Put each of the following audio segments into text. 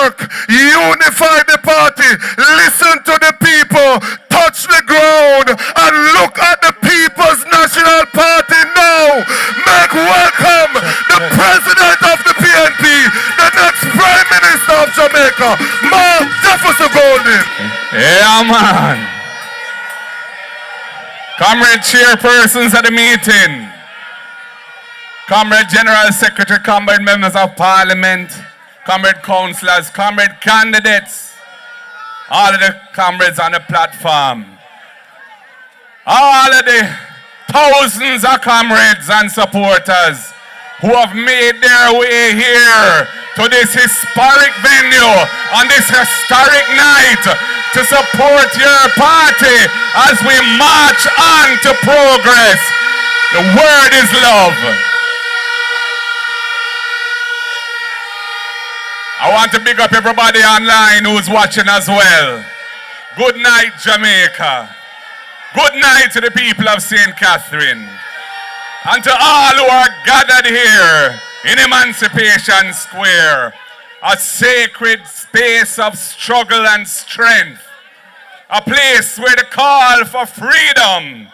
work, unify the party, listen to the people, touch the ground, and look at the People's National Party now. Make welcome the President of the PNP, the next Prime Minister of Jamaica, Mark Jefferson Golden. Yeah, man. Comrade chairpersons at the meeting, Comrade General Secretary, Comrade Members of Parliament, Comrade Councillors, Comrade Candidates, all of the comrades on the platform, all of the thousands of comrades and supporters who have made their way here to this historic venue on this historic night to support your party as we march on to progress. The word is love. I want to big up everybody online who's watching as well. Good night, Jamaica. Good night to the people of St. Catherine. And to all who are gathered here in Emancipation Square, a sacred space of struggle and strength, a place where the call for freedom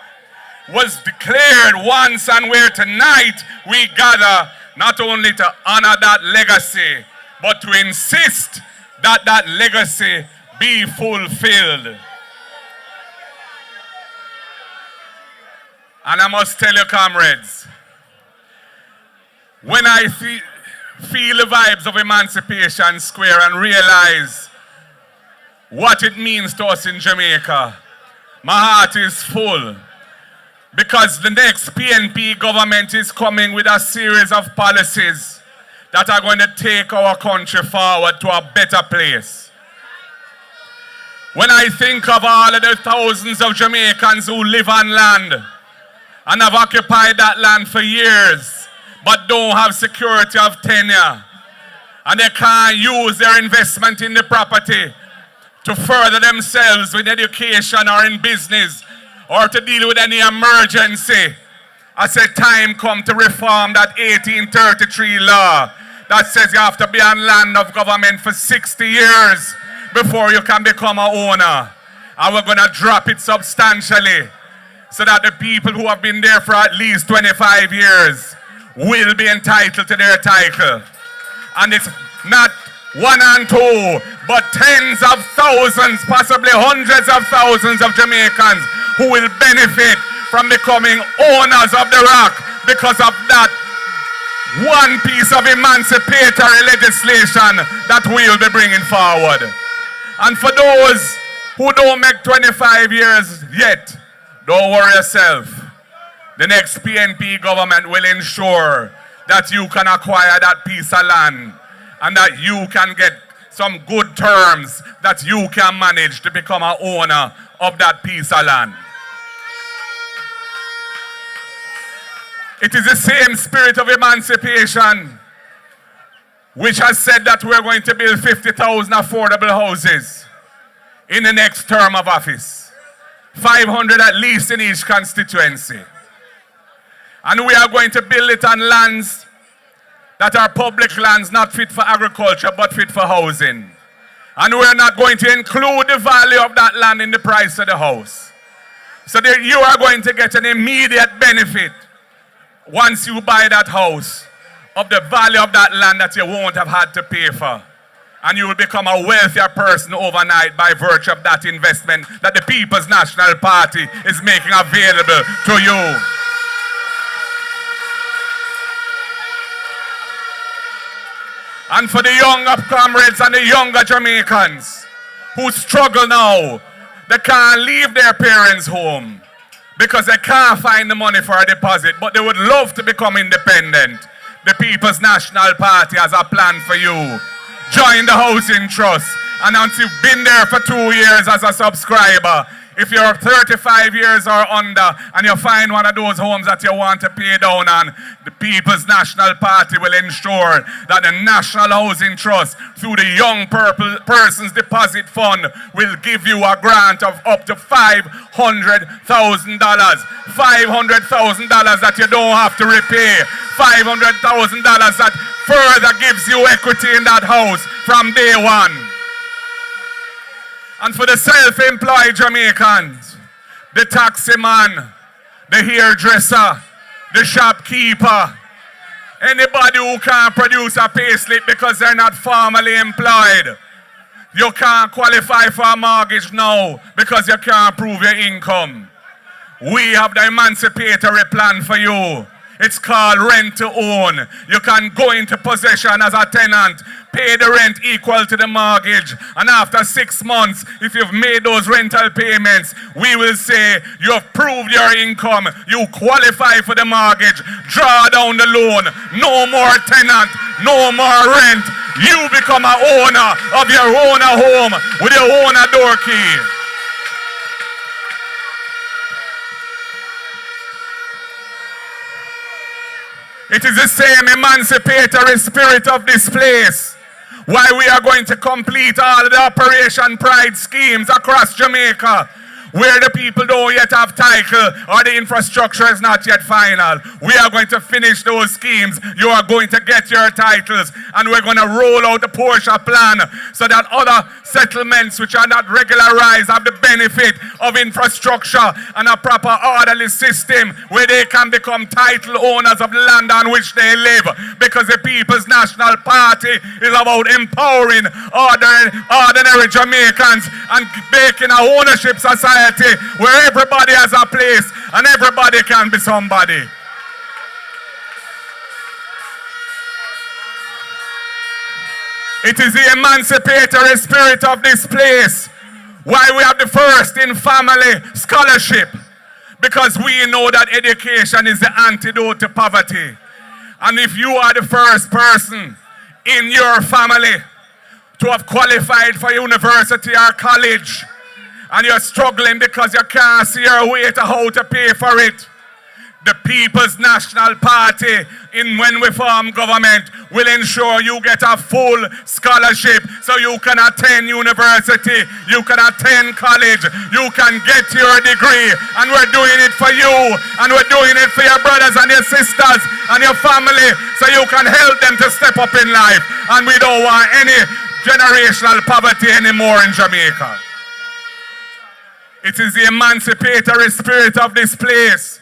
was declared once and where tonight we gather not only to honor that legacy, but to insist that that legacy be fulfilled. And I must tell you, comrades, when I feel the vibes of Emancipation Square and realize what it means to us in Jamaica, my heart is full. Because the next PNP government is coming with a series of policies that are going to take our country forward to a better place. When I think of all of the thousands of Jamaicans who live on land and have occupied that land for years, but don't have security of tenure, and they can't use their investment in the property to further themselves with education or in business or to deal with any emergency, I said time come to reform that 1833 law that says you have to be on land of government for 60 years before you can become an owner. And we're going to drop it substantially so that the people who have been there for at least 25 years will be entitled to their title. And it's not one and two, but tens of thousands, possibly hundreds of thousands of Jamaicans who will benefit from becoming owners of the rock because of that one piece of emancipatory legislation that we will be bringing forward. And for those who don't make 25 years yet, don't worry yourself. The next PNP government will ensure that you can acquire that piece of land and that you can get some good terms that you can manage to become an owner of that piece of land. It is the same spirit of emancipation which has said that we're going to build 50,000 affordable houses in the next term of office. 500 at least in each constituency. And we are going to build it on lands that are public lands, not fit for agriculture, but fit for housing. And we're not going to include the value of that land in the price of the house. So that you are going to get an immediate benefit once you buy that house of the value of that land that you won't have had to pay for. And you will become a wealthier person overnight by virtue of that investment that the People's National Party is making available to you. And for the younger comrades and the younger Jamaicans who struggle now, they can't leave their parents' home because they can't find the money for a deposit, but they would love to become independent. The People's National Party has a plan for you. Join the Housing Trust, and once you've been there for 2 years as a subscriber, if you're 35 years or under and you find one of those homes that you want to pay down on, the People's National Party will ensure that the National Housing Trust, through the Young Persons Deposit Fund, will give you a grant of up to $500,000. $500,000 that you don't have to repay. $500,000 that further gives you equity in that house from day one. And for the self-employed Jamaicans, the taxi man, the hairdresser, the shopkeeper, anybody who can't produce a payslip because they're not formally employed, you can't qualify for a mortgage now because you can't prove your income. We have the emancipatory plan for you. It's called rent to own. You can go into possession as a tenant, pay the rent equal to the mortgage, and after 6 months, if you've made those rental payments, we will say you've proved your income, you qualify for the mortgage, draw down the loan, no more tenant, no more rent. You become an owner of your own home with your own door key. It is the same emancipatory spirit of this place why we are going to complete all of the Operation Pride schemes across Jamaica, where the people don't yet have title or the infrastructure is not yet final. We are going to finish those schemes. You are going to get your titles, and we're going to roll out the Porsche plan so that other settlements which are not regularized have the benefit of infrastructure and a proper orderly system where they can become title owners of the land on which they live, because the People's National Party is about empowering ordinary Jamaicans and making a ownership society where everybody has a place and everybody can be somebody. It is the emancipatory spirit of this place why we have the first in family scholarship, because we know that education is the antidote to poverty. And if you are the first person in your family to have qualified for university or college, and you're struggling because you can't see your way to how to pay for it, the People's National Party, when we form government, will ensure you get a full scholarship so you can attend university, you can attend college, you can get your degree. And we're doing it for you, and we're doing it for your brothers and your sisters and your family so you can help them to step up in life. And we don't want any generational poverty anymore in Jamaica. It is the emancipatory spirit of this place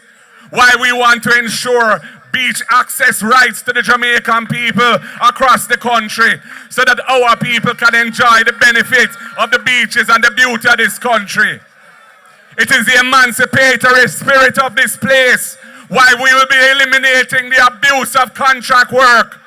why we want to ensure beach access rights to the Jamaican people across the country so that our people can enjoy the benefits of the beaches and the beauty of this country. It is the emancipatory spirit of this place why we will be eliminating the abuse of contract work,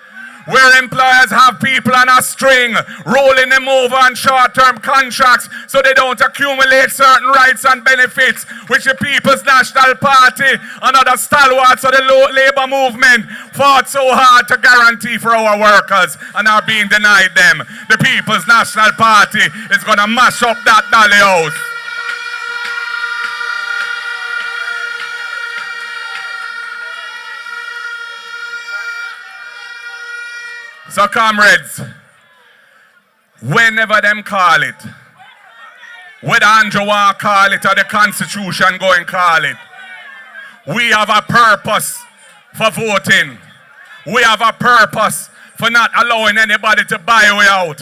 where employers have people on a string, rolling them over on short-term contracts so they don't accumulate certain rights and benefits, which the People's National Party and other stalwarts of the labor movement fought so hard to guarantee for our workers and are being denied them. The People's National Party is going to mash up that dolly house. So comrades, whenever them call it, whether Andrew want to call it or the Constitution go and call it, we have a purpose for voting. We have a purpose for not allowing anybody to buy way out.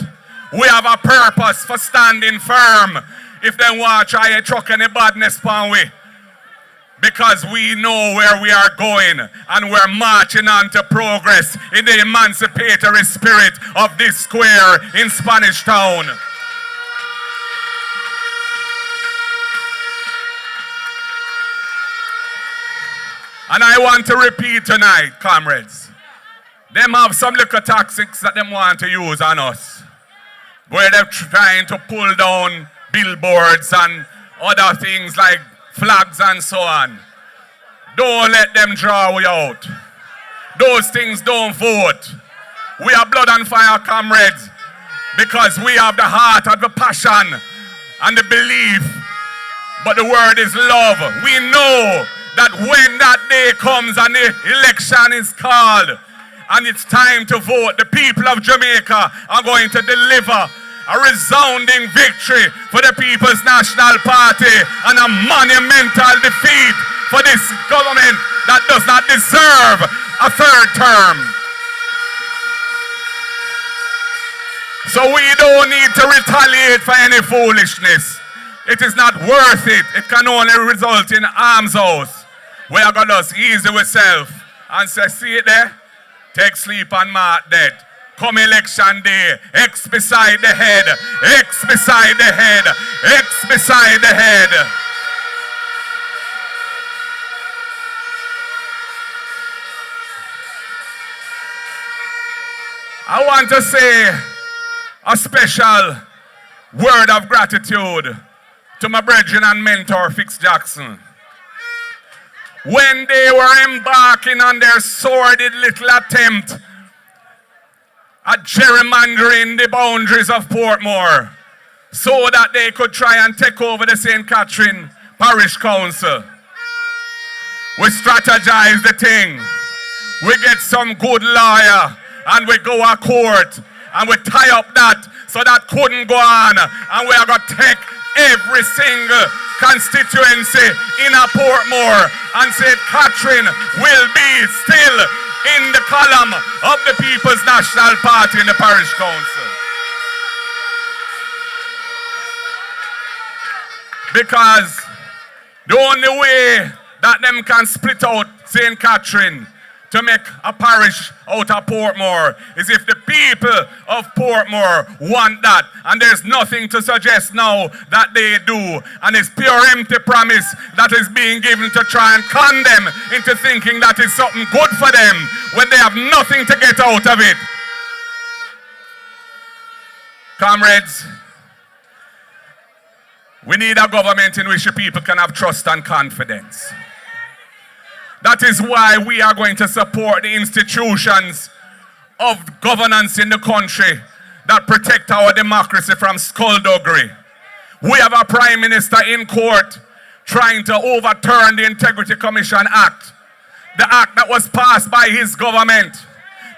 We have a purpose for standing firm if they want to try to truck any badness upon we. Because we know where we are going and we're marching on to progress in the emancipatory spirit of this square in Spanish Town. And I want to repeat tonight, comrades, them have some little tactics that them want to use on us, where they're trying to pull down billboards and other things like flags and so on. Don't let them draw you out. Those things don't vote. We are blood and fire, comrades, because we have the heart of the passion and the belief. But the word is love. We know that when that day comes and the election is called and it's time to vote, the people of Jamaica are going to deliver a resounding victory for the People's National Party and a monumental defeat for this government that does not deserve a third term. So we don't need to retaliate for any foolishness. It is not worth it. It can only result in arms house. We are going to just easy with self and say, see it there? Take sleep and mark dead. Come election day, X beside the head, X beside the head, X beside the head. I want to say a special word of gratitude to my brethren and mentor, Fix Jackson. When they were embarking on their sordid little attempt at gerrymandering the boundaries of Portmore so that they could try and take over the St. Catherine Parish Council, we strategize the thing. We get some good lawyer and we go to court and we tie up that so that couldn't go on, and we are going to take every single constituency in a Portmore and St. Catherine will be still in the column of the People's National Party in the Parish Council. Because the only way that them can split out St. Catherine to make a parish out of Portmore is if the people of Portmore want that. And there's nothing to suggest now that they do. And it's pure empty promise that is being given to try and con them into thinking that is something good for them when they have nothing to get out of it. Comrades, we need a government in which the people can have trust and confidence. That is why we are going to support the institutions of governance in the country that protect our democracy from skullduggery. We have a Prime Minister in court trying to overturn the Integrity Commission Act, the act that was passed by his government,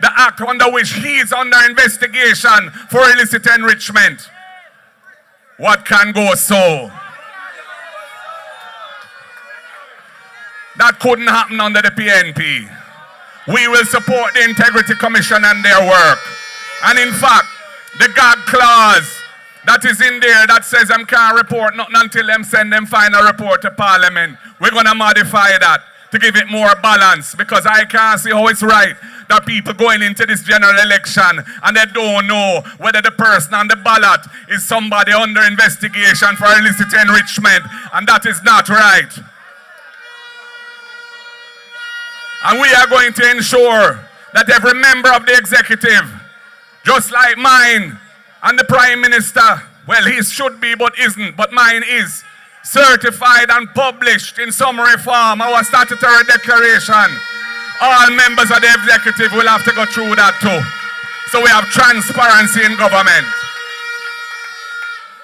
the act under which he is under investigation for illicit enrichment. What can go so? That couldn't happen under the PNP. We will support the Integrity Commission and their work. And in fact, the gag clause that is in there that says them can't report nothing until them send them final report to Parliament, we're going to modify that to give it more balance, because I can't see how it's right that people going into this general election and they don't know whether the person on the ballot is somebody under investigation for illicit enrichment, and that is not right. And we are going to ensure that every member of the executive, just like mine and the Prime Minister, well, he should be but isn't, but mine is, certified and published in summary form, our statutory declaration. All members of the executive will have to go through that too. So we have transparency in government.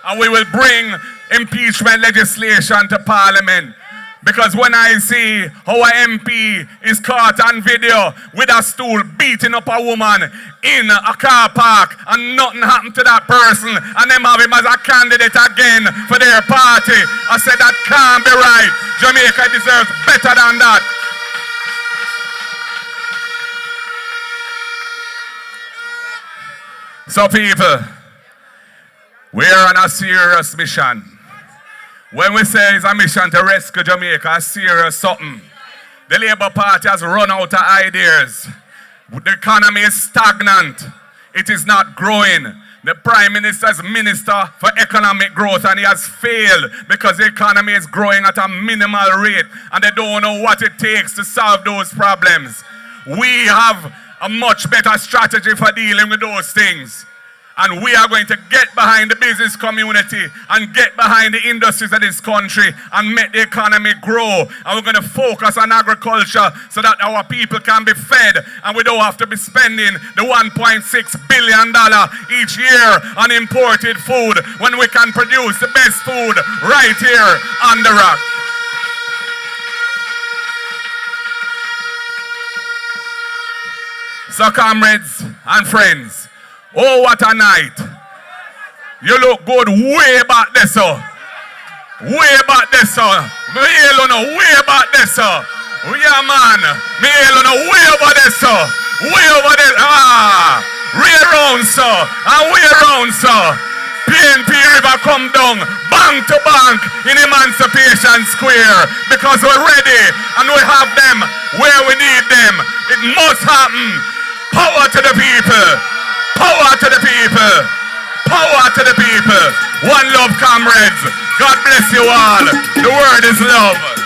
And we will bring impeachment legislation to Parliament. Because when I see how an MP is caught on video with a stool beating up a woman in a car park and nothing happened to that person and them have him as a candidate again for their party, I said that can't be right. Jamaica deserves better than that. So people, we are on a serious mission. When we say it's a mission to rescue Jamaica, a serious something. The Labour Party has run out of ideas. The economy is stagnant. It is not growing. The Prime Minister is Minister for Economic Growth and he has failed because the economy is growing at a minimal rate and they don't know what it takes to solve those problems. We have a much better strategy for dealing with those things. And we are going to get behind the business community and get behind the industries of this country and make the economy grow. And we're going to focus on agriculture so that our people can be fed and we don't have to be spending the $1.6 billion each year on imported food when we can produce the best food right here on the rock. So comrades and friends, oh, what a night. You look good way back there, sir. Way back there, sir. Way back there, sir. Yeah, man. Way over there, sir. Way over there. We around, sir. And we around, sir. PNP River come down, bank to bank in Emancipation Square because we're ready and we have them where we need them. It must happen. Power to the people. Power to the people. Power to the people. One love, comrades. God bless you all. The word is love.